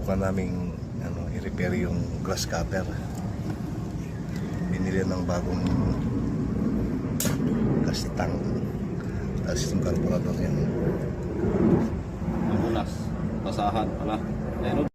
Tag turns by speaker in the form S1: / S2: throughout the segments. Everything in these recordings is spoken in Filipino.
S1: subukan naming i-repair yung grass cutter. Binili ng bagong gas tank, tapos yung carburetor yan.
S2: Ang ulas, basahan pala. Ayun.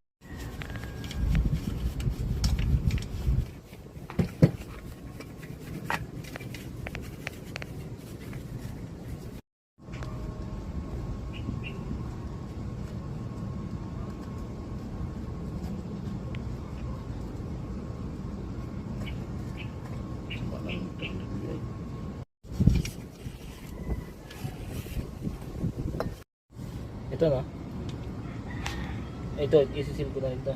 S3: Ito na. Ito, isisil ko na ito.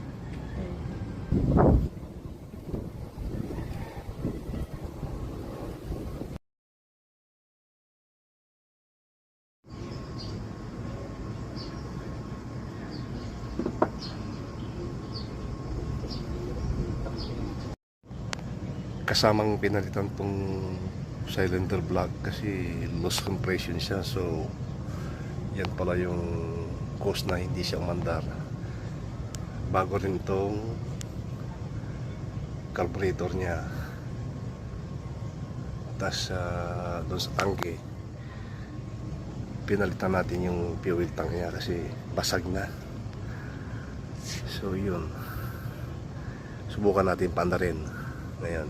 S1: Kasamang pinalitan tong cylinder block kasi loose compression siya, so yan pala yung cause na hindi siya umandar. Bago rin tong carburetor niya, tas doon sa tangke pinalitan natin yung fuel tank niya kasi basag na. So yun, subukan natin pandarin ngayon.